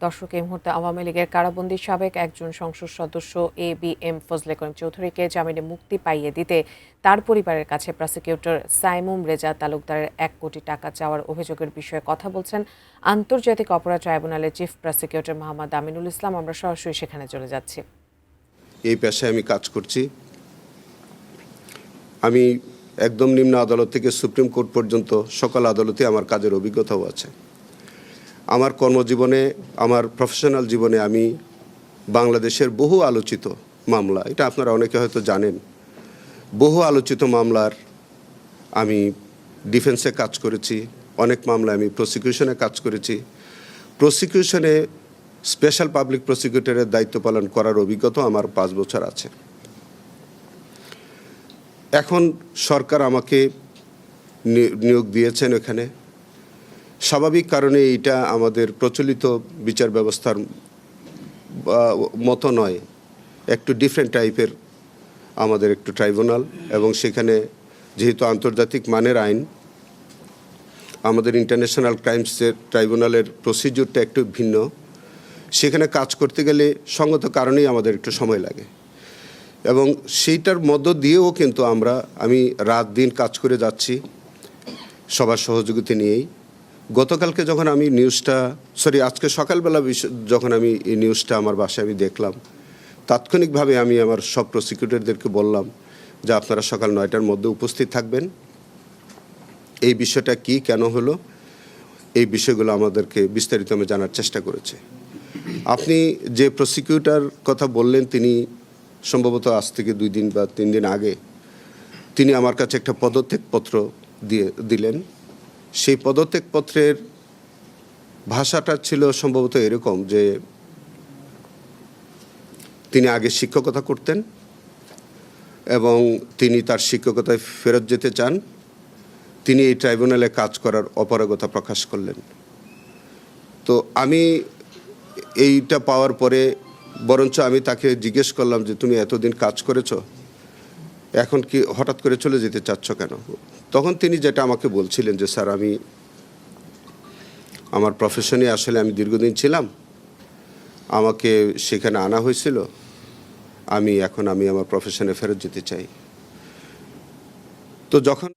দর্শক, এই মুহূর্তে আওয়ামী লীগের কারাবন্দী সাবেক একজন সংসদ সদস্য এবিএম ফজলে করিম চৌধুরীকে জামিনে মুক্তি পাইয়ে দিতে তার পরিবারের কাছে প্রসিকিউটর সাইমুম রেজা তালুকদারের ১ কোটি টাকা চাওয়ার অভিযোগের বিষয়ে কথা বলছেন আন্তর্জাতিক অপরাধ ট্রাইব্যুনালের চিফ প্রসিকিউটর মোহাম্মদ আমিনুল ইসলাম। আমরা সরাসরি সেখানে চলে যাচ্ছি। এই পেশায় আমি কাজ করছি। আমি একদম নিম্ন আদালত থেকে সুপ্রিম কোর্ট পর্যন্ত সকল আদালতে আমার কাজের অভিজ্ঞতাও আছে। আমার কর্মজীবনে, আমার প্রফেশনাল জীবনে আমি বাংলাদেশের বহু আলোচিত মামলা, এটা আপনারা অনেকে হয়তো জানেন, বহু আলোচিত মামলার আমি ডিফেন্সে কাজ করেছি, অনেক মামলায় আমি প্রসিকিউশনে কাজ করেছি। প্রসিকিউশনে স্পেশাল পাবলিক প্রসিকিউটরের দায়িত্ব পালন করার অভিজ্ঞতা আমার 5 বছর আছে। এখন সরকার আমাকে নিয়োগ দিয়েছেন এখানে। স্বাভাবিক কারণে এইটা আমাদের প্রচলিত বিচার ব্যবস্থার মতো নয়, একটু ডিফারেন্ট টাইপের আমাদের একটু ট্রাইব্যুনাল, এবং সেখানে যেহেতু আন্তর্জাতিক মানের আইন, আমাদের ইন্টারন্যাশনাল ক্রাইমসের ট্রাইব্যুনালের প্রসিডিউরটা একটু ভিন্ন। সেখানে কাজ করতে গেলে সঙ্গত কারণেই আমাদের একটু সময় লাগে, এবং সেইটার মধ্য দিয়েও কিন্তু আমি রাত দিন কাজ করে যাচ্ছি সবার সহযোগিতা নিয়েই। গতকালকে যখন আমি আজকে সকালবেলা যখন আমি এই নিউজটা আমার বাসায় আমি দেখলাম, তাৎক্ষণিকভাবে আমি আমার সব প্রসিকিউটরদেরকে বললাম যে আপনারা সকাল 9টার মধ্যে উপস্থিত থাকবেন। এই বিষয়টা কি, কেন হলো, এই বিষয়গুলো আমাদেরকে বিস্তারিত আমি জানার চেষ্টা করেছি। আপনি যে প্রসিকিউটর কথা বললেন, তিনি সম্ভবত আজ থেকে 2 দিন বা 3 দিন আগে তিনি আমার কাছে একটা পদত্যাগপত্র দিলেন। সেই পদত্যাগপত্রের ভাষাটা ছিল সম্ভবত এরকম যে তিনি আগে শিক্ষকতা করতেন এবং তিনি তার শিক্ষকতায় ফেরত যেতে চান। তিনি এই ট্রাইব্যুনালে কাজ করার অপারগতা প্রকাশ করলেন। তো আমি এইটা পাওয়ার পরে বরঞ্চ আমি তাকে জিজ্ঞেস করলাম যে তুমি এতদিন কাজ করেছো, এখন কি হঠাৎ করে চলে যেতে চাচ্ছ কেন? তখন তিনি যেটা আমাকে বলছিলেন যে স্যার, আমার প্রফেশনে আসলে আমি দীর্ঘদিন ছিলাম, আমাকে সেখানে আনা হয়েছিল, আমি আমার প্রফেশনে ফেরত যেতে চাই। তো যখন